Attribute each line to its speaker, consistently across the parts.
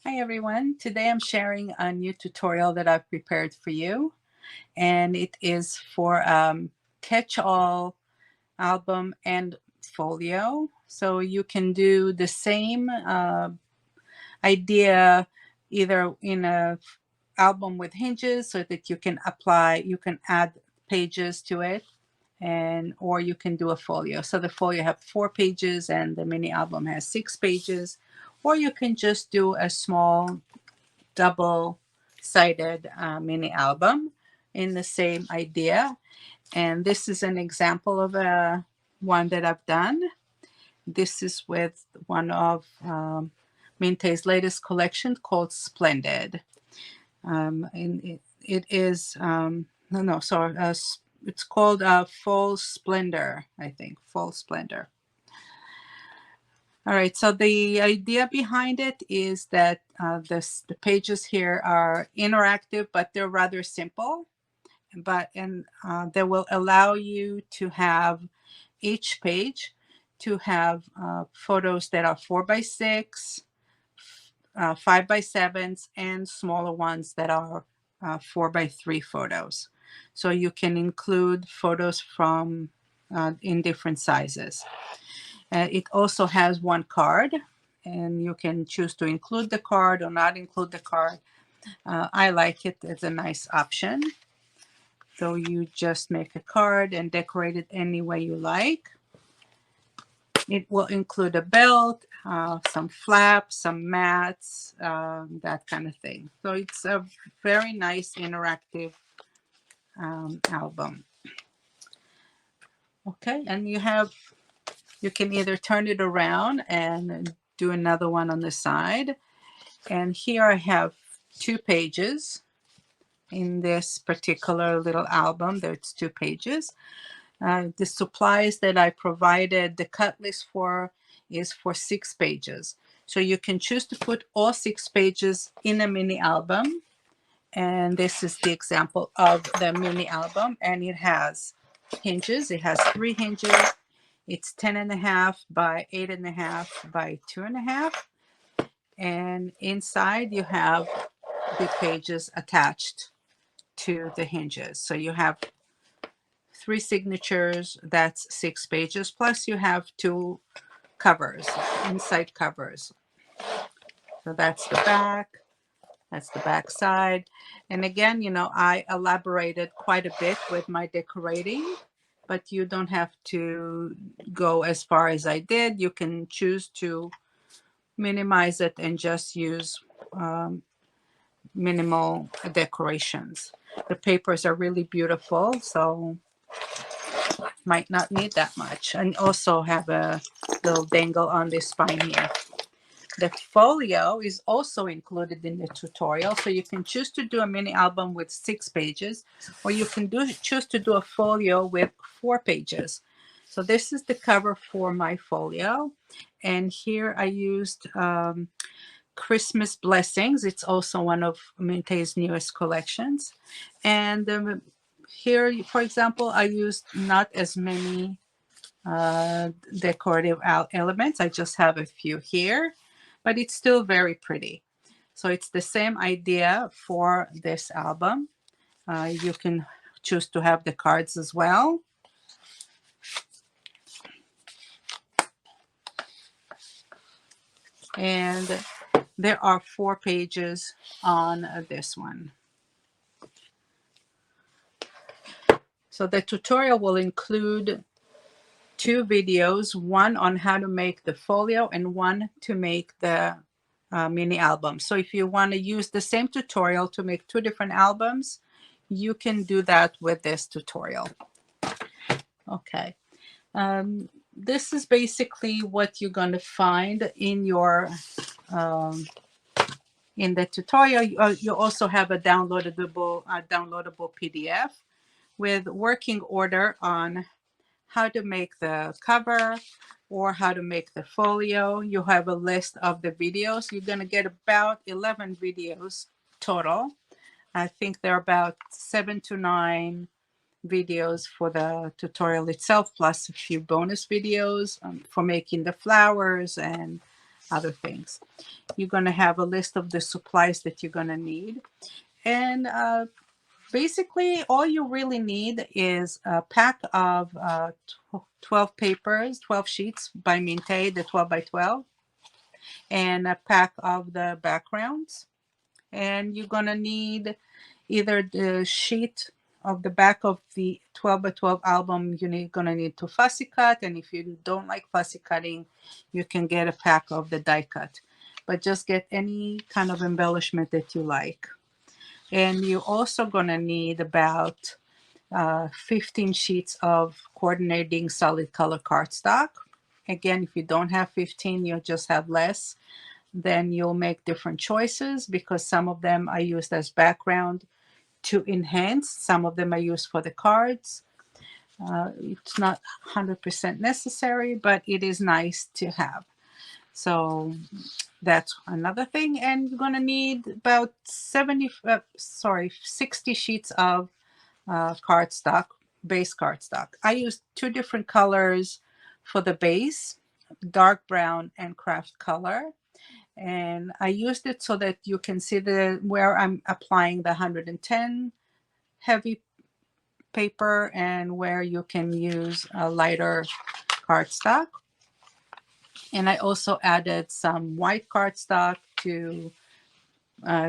Speaker 1: Hi everyone, today I'm sharing a new tutorial that I've prepared for you, and it is for catch-all album and folio. So you can do the same idea either in a album with hinges so that you can add pages to it, and or you can do a folio. So the folio have 4 pages and the mini album has 6 pages, or you can just do a small double-sided mini album in the same idea. And this is an example of a one that I've done. This is with one of Mintay's latest collection called Splendid. And it is no no sorry it's called Fall Splendor, I think. Fall Splendor. All right, so the idea behind it is that the pages here are interactive, but they're rather simple. They will allow you to have each page to have photos that are 4x6, 5x7s, and smaller ones that are 4x3 photos. So you can include photos from in different sizes. It also has one card, and you can choose to include the card or not include the card. I like it as a nice option. So you just make a card and decorate it any way you like. It will include a belt, some flaps, some mats, that kind of thing. So it's a very nice interactive album. Okay, and you can either turn it around and do another one on the side. And here I have 2 pages in this particular little album. There's 2 pages. The supplies that I provided the cut list for is for 6 pages. So you can choose to put all 6 pages in a mini album. And this is the example of the mini album. And it has hinges. It has 3 hinges. It's 10.5 by 8.5 by 2.5. And inside you have the pages attached to the hinges. So you have 3 signatures, that's 6 pages, plus you have 2 covers, inside covers. So that's the back side. And again, I elaborated quite a bit with my decorating, but you don't have to go as far as I did. You can choose to minimize it and just use minimal decorations. The papers are really beautiful, so might not need that much. And also have a little dangle on the spine here. The folio is also included in the tutorial, so you can choose to do a mini album with 6 pages, or you can choose to do a folio with 4 pages. So this is the cover for my folio, and here I used Christmas Blessings. It's also one of Mintay's newest collections. And here, for example, I used not as many decorative elements. I just have a few here, but it's still very pretty. So it's the same idea for this album. You can choose to have the cards as well. And there are 4 pages on this one. So the tutorial will include 2 videos, one on how to make the folio and one to make the mini album. So if you want to use the same tutorial to make 2 different albums, you can do that with this tutorial. Okay. This is basically what you're going to find in your in the tutorial. You also have a downloadable PDF with working order on how to make the cover or how to make the folio. You have a list of the videos. You're going to get about 11 videos total. I think there are about 7 to 9 videos for the tutorial itself, plus a few bonus videos for making the flowers and other things. You're going to have a list of the supplies that you're going to need. And basically, all you really need is a pack of 12 papers, 12 sheets by Mintay, the 12 by 12, and a pack of the backgrounds. And you're going to need either the sheet of the back of the 12 by 12 album, you're going to need to fussy cut. And if you don't like fussy cutting, you can get a pack of the die cut. But just get any kind of embellishment that you like. And you're also going to need about 15 sheets of coordinating solid color cardstock. Again, if you don't have 15, you'll just have less. Then you'll make different choices because some of them are used as background to enhance. Some of them are used for the cards. It's not 100% necessary, but it is nice to have. So that's another thing. And you're going to need about 60 sheets of cardstock, base cardstock. I used 2 different colors for the base, dark brown and craft color. And I used it so that you can see where I'm applying the 110 heavy paper and where you can use a lighter cardstock. And I also added some white cardstock to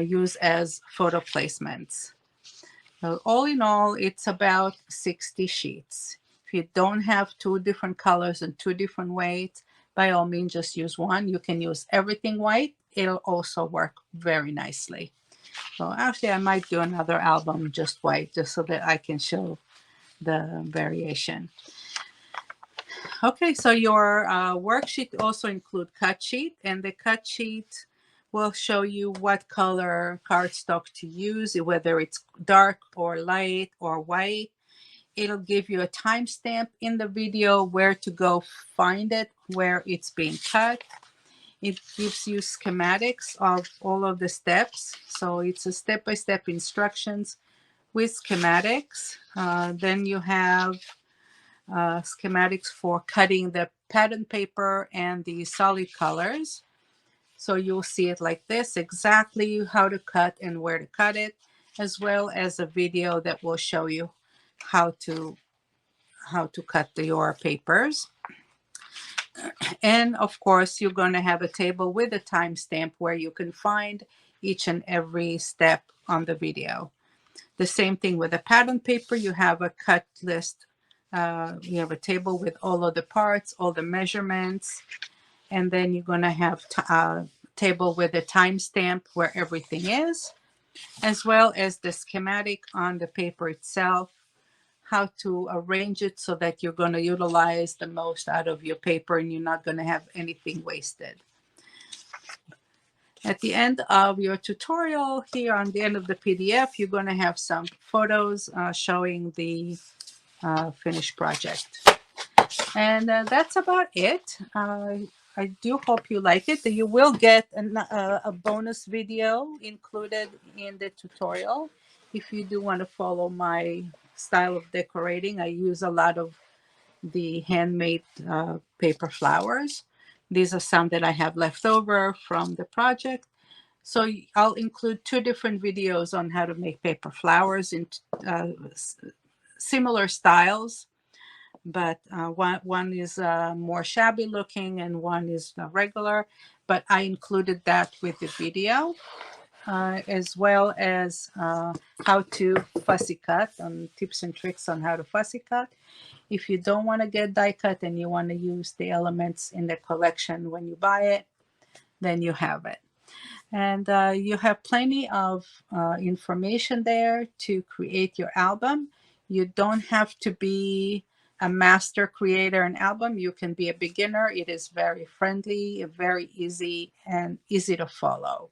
Speaker 1: use as photo placements. So all in all, it's about 60 sheets. If you don't have 2 different colors and 2 different weights, by all means, just use one. You can use everything white. It'll also work very nicely. So actually, I might do another album just white, just so that I can show the variation. Okay, so your worksheet also include cut sheet, and the cut sheet will show you what color cardstock to use, whether it's dark or light or white. It'll give you a timestamp in the video where to go find it, where it's being cut. It gives you schematics of all of the steps. So it's a step-by-step instructions with schematics. Then you have schematics for cutting the pattern paper and the solid colors. So you'll see it like this, exactly how to cut and where to cut it, as well as a video that will show you how to cut your papers. And of course, you're going to have a table with a timestamp where you can find each and every step on the video. The same thing with the pattern paper. You have a cut list. You have a table with all of the parts, all the measurements, and then you're going to have a table with a timestamp where everything is, as well as the schematic on the paper itself, how to arrange it so that you're going to utilize the most out of your paper and you're not going to have anything wasted. At the end of your tutorial here on the end of the PDF, you're going to have some photos showing the finished project. And that's about it. I do hope you like it. You will get a bonus video included in the tutorial. If you do want to follow my style of decorating, I use a lot of the handmade paper flowers. These are some that I have left over from the project. So I'll include 2 different videos on how to make paper flowers in similar styles, but one is more shabby looking and one is regular, but I included that with the video, as well as how to fussy cut, and tips and tricks on how to fussy cut. If you don't want to get die cut and you want to use the elements in the collection when you buy it, then you have it. And you have plenty of information there to create your album. You don't have to be a master creator an album. You can be a beginner. It is very friendly, very easy, and easy to follow.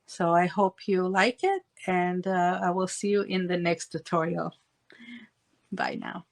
Speaker 1: So I hope you like it, and I will see you in the next tutorial. Bye now.